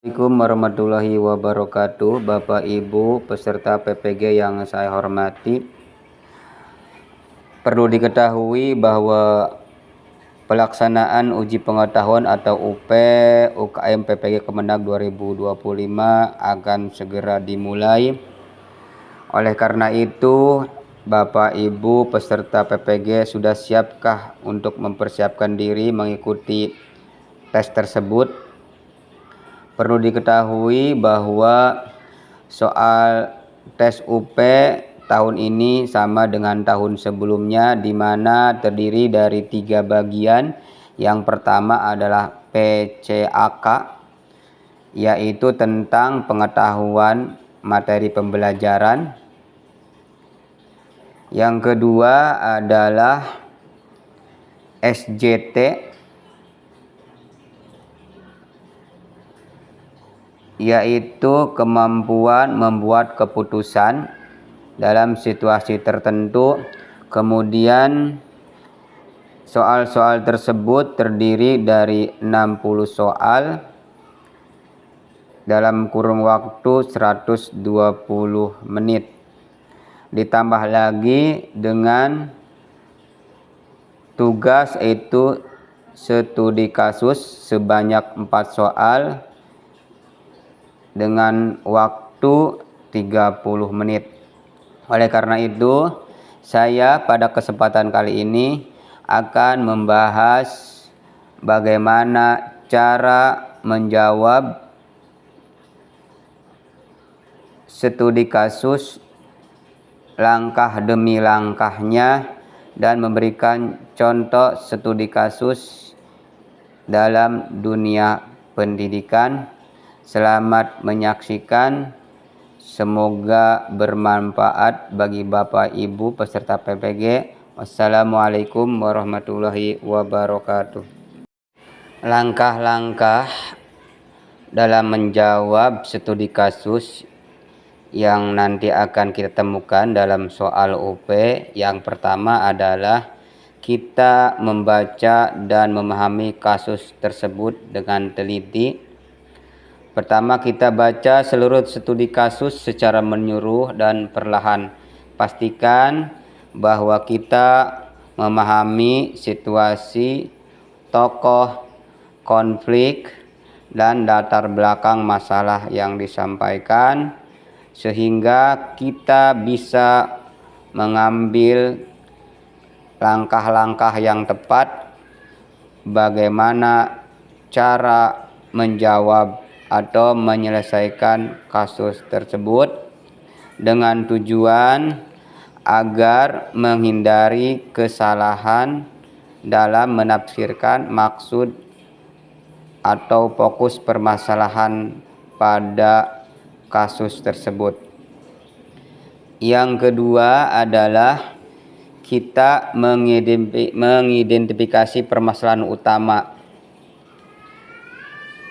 Assalamualaikum warahmatullahi wabarakatuh. Bapak Ibu peserta PPG yang saya hormati, perlu diketahui bahwa pelaksanaan uji pengetahuan atau UP UKM PPG Kemenag 2025 akan segera dimulai. Oleh karena itu, Bapak Ibu peserta PPG sudah siapkah untuk mempersiapkan diri mengikuti tes tersebut? Perlu diketahui bahwa soal tes UP tahun ini sama dengan tahun sebelumnya, di mana terdiri dari 3 bagian. Yang pertama adalah PCAK, yaitu tentang pengetahuan materi pembelajaran. Yang kedua adalah SJT, yaitu kemampuan membuat keputusan dalam situasi tertentu. Kemudian soal-soal tersebut terdiri dari 60 soal dalam kurun waktu 120 menit. Ditambah lagi dengan tugas yaitu studi kasus sebanyak 4 soal dengan waktu 30 menit. Oleh karena itu, saya pada kesempatan kali ini akan membahas bagaimana cara menjawab studi kasus langkah demi langkahnya dan memberikan contoh studi kasus dalam dunia pendidikan. Selamat menyaksikan, semoga bermanfaat bagi Bapak Ibu peserta PPG. Wassalamualaikum warahmatullahi wabarakatuh. Langkah-langkah dalam menjawab studi kasus yang nanti akan kita temukan dalam soal UP. Yang pertama adalah kita membaca dan memahami kasus tersebut dengan teliti. Pertama, kita baca seluruh studi kasus secara menyeluruh dan perlahan. Pastikan bahwa kita memahami situasi, tokoh, konflik, dan latar belakang masalah yang disampaikan, sehingga kita bisa mengambil langkah-langkah yang tepat bagaimana cara menjawab atau menyelesaikan kasus tersebut, dengan tujuan agar menghindari kesalahan dalam menafsirkan maksud atau fokus permasalahan pada kasus tersebut. Yang kedua adalah kita mengidentifikasi permasalahan utama.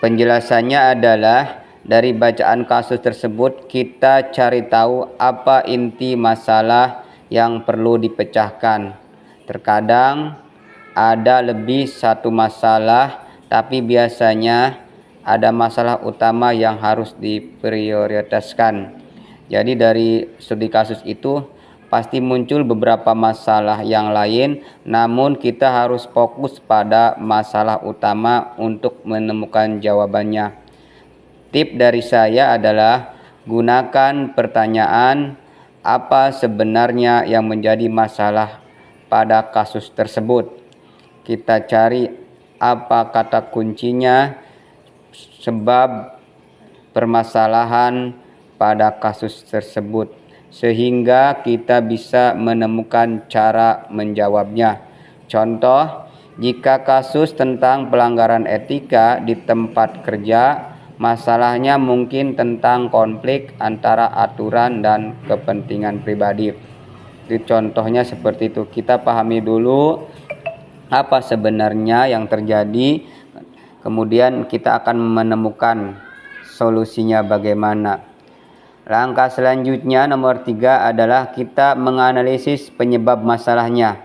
Penjelasannya adalah dari bacaan kasus tersebut kita cari tahu apa inti masalah yang perlu dipecahkan. Terkadang ada lebih satu masalah, tapi biasanya ada masalah utama yang harus diprioritaskan. Jadi dari studi kasus itu pasti muncul beberapa masalah yang lain, namun kita harus fokus pada masalah utama untuk menemukan jawabannya. Tip dari saya adalah gunakan pertanyaan apa sebenarnya yang menjadi masalah pada kasus tersebut. Kita cari apa kata kuncinya, sebab permasalahan pada kasus tersebut, sehingga kita bisa menemukan cara menjawabnya. Contoh, jika kasus tentang pelanggaran etika di tempat kerja, masalahnya mungkin tentang konflik antara aturan dan kepentingan pribadi. Itu contohnya seperti itu. Kita pahami dulu apa sebenarnya yang terjadi, kemudian kita akan menemukan solusinya bagaimana. Langkah selanjutnya nomor 3 adalah kita menganalisis penyebab masalahnya.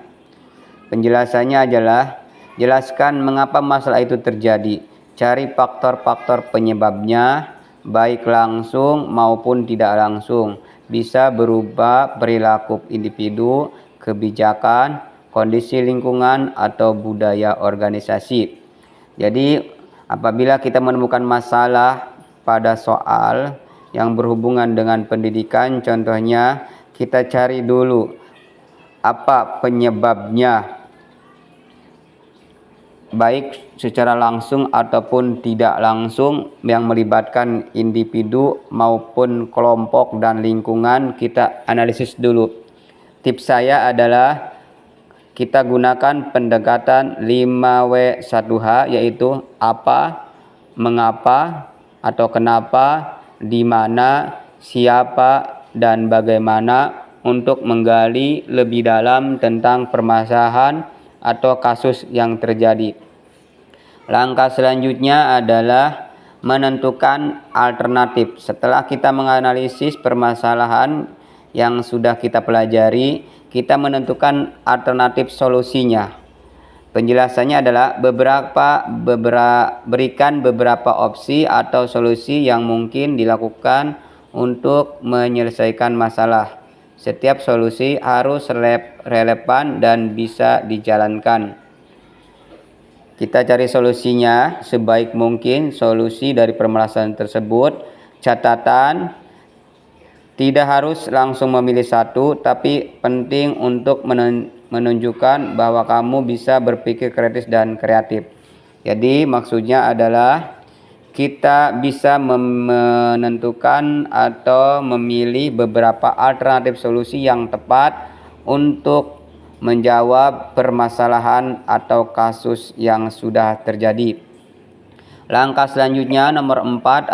Penjelasannya adalah jelaskan mengapa masalah itu terjadi. Cari faktor-faktor penyebabnya, baik langsung maupun tidak langsung. Bisa berupa perilaku individu, kebijakan, kondisi lingkungan, atau budaya organisasi. Jadi, apabila kita menemukan masalah pada soal yang berhubungan dengan pendidikan, contohnya kita cari dulu apa penyebabnya, baik secara langsung ataupun tidak langsung yang melibatkan individu maupun kelompok dan lingkungan. Kita analisis dulu. Tips saya adalah kita gunakan pendekatan 5W1H, yaitu apa, mengapa, atau kenapa, di mana, siapa, dan bagaimana, untuk menggali lebih dalam tentang permasalahan atau kasus yang terjadi. Langkah selanjutnya adalah menentukan alternatif. Setelah kita menganalisis permasalahan yang sudah kita pelajari, kita menentukan alternatif solusinya. Penjelasannya adalah berikan beberapa opsi atau solusi yang mungkin dilakukan untuk menyelesaikan masalah. Setiap solusi harus relevan dan bisa dijalankan. Kita cari solusinya sebaik mungkin, solusi dari permasalahan tersebut. Catatan, tidak harus langsung memilih satu, tapi penting untuk menunjukkan bahwa kamu bisa berpikir kritis dan kreatif. Jadi maksudnya adalah kita bisa menentukan atau memilih beberapa alternatif solusi yang tepat untuk menjawab permasalahan atau kasus yang sudah terjadi. Langkah selanjutnya nomor 5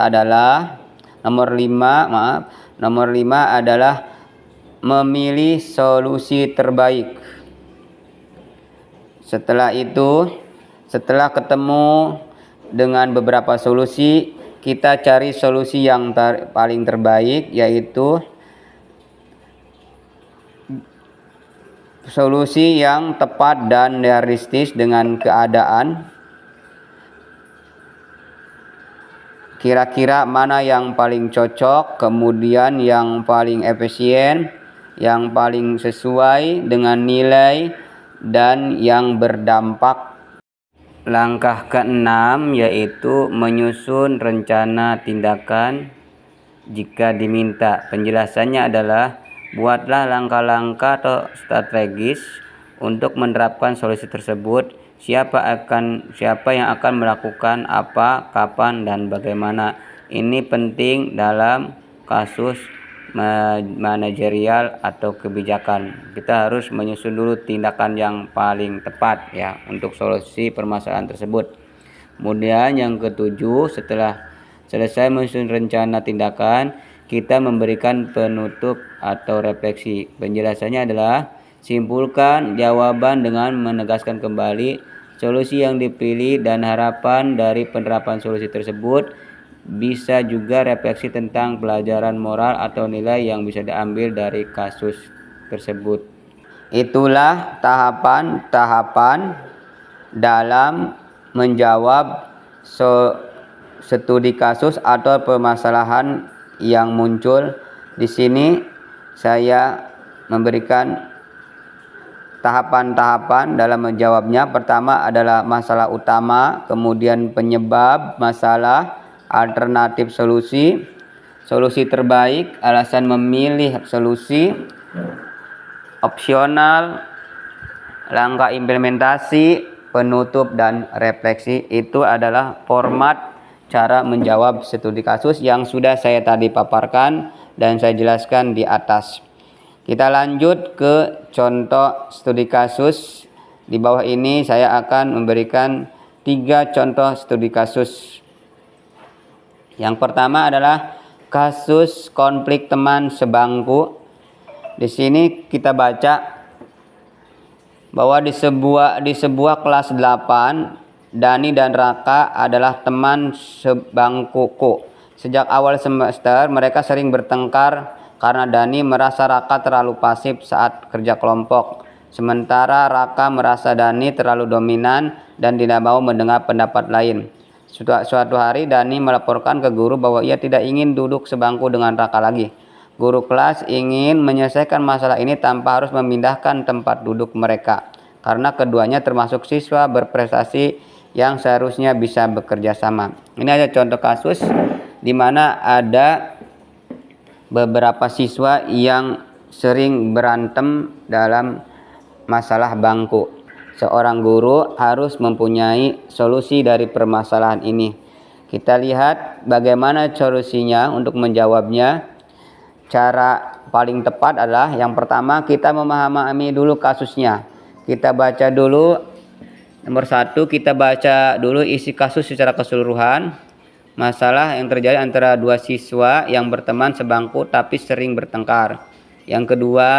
adalah memilih solusi terbaik. Setelah itu, setelah ketemu dengan beberapa solusi, kita cari solusi yang paling terbaik, yaitu solusi yang tepat dan realistis dengan keadaan. Kira-kira mana yang paling cocok, kemudian yang paling efisien, yang paling sesuai dengan nilai, dan yang berdampak. Langkah ke-6 yaitu menyusun rencana tindakan jika diminta. Penjelasannya adalah buatlah langkah-langkah atau strategis untuk menerapkan solusi tersebut. Siapa yang akan melakukan apa, kapan, dan bagaimana. Ini penting dalam kasus manajerial atau kebijakan. Kita harus menyusun dulu tindakan yang paling tepat ya untuk solusi permasalahan tersebut. Kemudian yang ke-7, setelah selesai menyusun rencana tindakan, kita memberikan penutup atau refleksi. Penjelasannya adalah simpulkan jawaban dengan menegaskan kembali solusi yang dipilih dan harapan dari penerapan solusi tersebut. Bisa juga refleksi tentang pelajaran moral atau nilai yang bisa diambil dari kasus tersebut. Itulah tahapan-tahapan dalam menjawab studi kasus atau permasalahan yang muncul. Di sini saya memberikan tahapan-tahapan dalam menjawabnya. Pertama adalah masalah utama, kemudian penyebab masalah, alternatif solusi, solusi terbaik, alasan memilih solusi, opsional, langkah implementasi, penutup, dan refleksi. Itu adalah format cara menjawab studi kasus yang sudah saya tadi paparkan dan saya jelaskan di atas. Kita lanjut ke contoh studi kasus. Di bawah ini saya akan memberikan 3 contoh studi kasus. Yang pertama adalah kasus konflik teman sebangku. Di sini kita baca bahwa di sebuah kelas 8, Dani dan Raka adalah teman sebangkuku. Sejak awal semester mereka sering bertengkar karena Dani merasa Raka terlalu pasif saat kerja kelompok. Sementara Raka merasa Dani terlalu dominan dan tidak mau mendengar pendapat lain. Suatu hari Dani melaporkan ke guru bahwa ia tidak ingin duduk sebangku dengan Raka lagi. Guru kelas ingin menyelesaikan masalah ini tanpa harus memindahkan tempat duduk mereka, karena keduanya termasuk siswa berprestasi yang seharusnya bisa bekerja sama. Ini ada contoh kasus di mana ada beberapa siswa yang sering berantem dalam masalah bangku. Seorang guru harus mempunyai solusi dari permasalahan ini. Kita lihat bagaimana solusinya untuk menjawabnya. Cara paling tepat adalah yang pertama, kita memahami dulu kasusnya. Kita baca dulu, nomor satu, kita baca dulu isi kasus secara keseluruhan. Masalah yang terjadi antara dua siswa yang berteman sebangku tapi sering bertengkar. Yang kedua,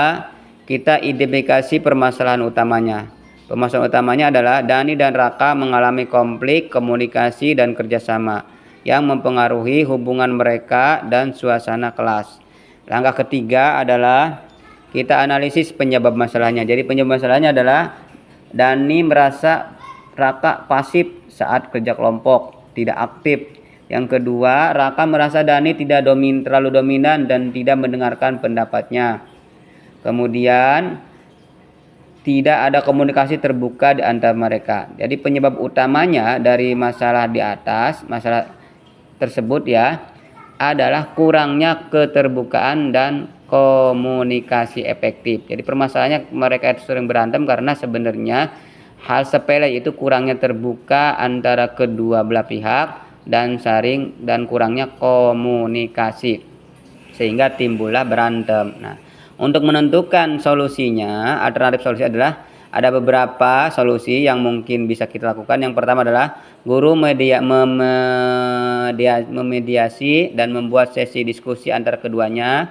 kita identifikasi permasalahan utamanya. Permasalahan utamanya adalah Dani dan Raka mengalami konflik komunikasi dan kerjasama yang mempengaruhi hubungan mereka dan suasana kelas. Langkah ketiga adalah kita analisis penyebab masalahnya. Jadi penyebab masalahnya adalah Dani merasa Raka pasif saat kerja kelompok, tidak aktif. Yang kedua, Raka merasa Dani tidak terlalu dominan dan tidak mendengarkan pendapatnya. Kemudian tidak ada komunikasi terbuka di antara mereka. Jadi penyebab utamanya dari masalah di atas, masalah tersebut ya, adalah kurangnya keterbukaan dan komunikasi efektif. Jadi permasalahannya mereka itu sering berantem karena sebenarnya hal sepele, itu kurangnya terbuka antara kedua belah pihak dan kurangnya komunikasi, sehingga timbullah berantem. Nah, untuk menentukan solusinya, alternatif solusi adalah ada beberapa solusi yang mungkin bisa kita lakukan. Yang pertama adalah guru memediasi dan membuat sesi diskusi antara keduanya.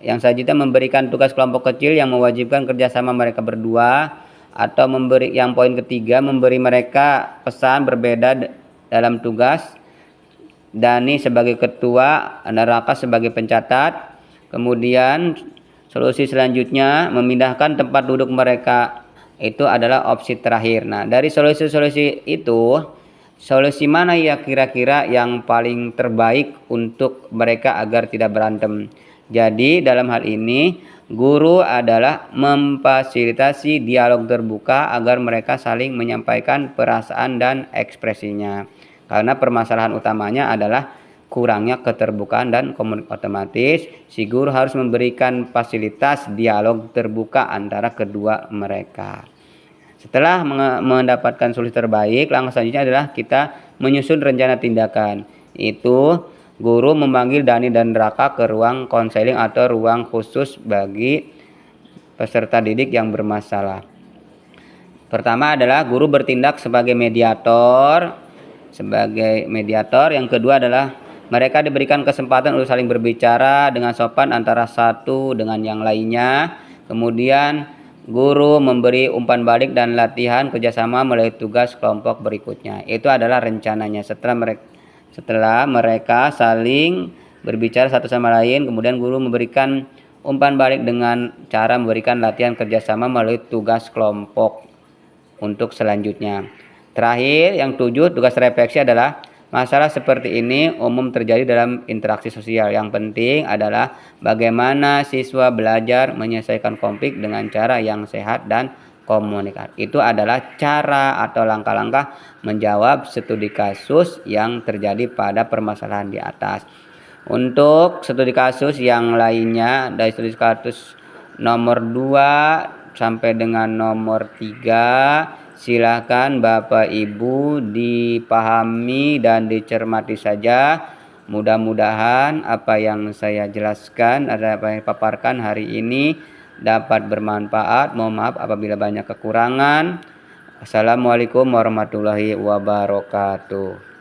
Yang selanjutnya memberikan tugas kelompok kecil yang mewajibkan kerjasama mereka berdua. Atau yang poin ketiga, memberi mereka pesan berbeda dalam tugas. Dani sebagai ketua, Raka sebagai pencatat. Kemudian solusi selanjutnya memindahkan tempat duduk mereka. Itu adalah opsi terakhir. Nah, dari solusi-solusi itu, solusi mana ya kira-kira yang paling terbaik untuk mereka agar tidak berantem? Jadi dalam hal ini guru adalah memfasilitasi dialog terbuka agar mereka saling menyampaikan perasaan dan ekspresinya. Karena permasalahan utamanya adalah kurangnya keterbukaan dan komunikasi. Otomatis si guru harus memberikan fasilitas dialog terbuka antara kedua mereka. Setelah mendapatkan solusi terbaik, langkah selanjutnya adalah kita menyusun rencana tindakan. Itu guru memanggil Dani dan Raka ke ruang konseling atau ruang khusus bagi peserta didik yang bermasalah. Pertama adalah guru bertindak sebagai mediator. Yang kedua adalah mereka diberikan kesempatan untuk saling berbicara dengan sopan antara satu dengan yang lainnya. Kemudian guru memberi umpan balik dan latihan kerjasama melalui tugas kelompok berikutnya. Itu adalah rencananya. Setelah mereka saling berbicara satu sama lain, kemudian guru memberikan umpan balik dengan cara memberikan latihan kerjasama melalui tugas kelompok untuk selanjutnya. Terakhir, yang 7, tugas refleksi adalah masalah seperti ini umum terjadi dalam interaksi sosial. Yang penting adalah bagaimana siswa belajar menyelesaikan konflik dengan cara yang sehat dan komunikasi. Itu adalah cara atau langkah-langkah menjawab studi kasus yang terjadi pada permasalahan di atas. Untuk studi kasus yang lainnya, dari studi kasus nomor 2 sampai dengan nomor 3, silakan Bapak Ibu dipahami dan dicermati saja. Mudah-mudahan apa yang saya jelaskan, apa yang paparkan hari ini dapat bermanfaat. Mohon maaf apabila banyak kekurangan. Assalamualaikum warahmatullahi wabarakatuh.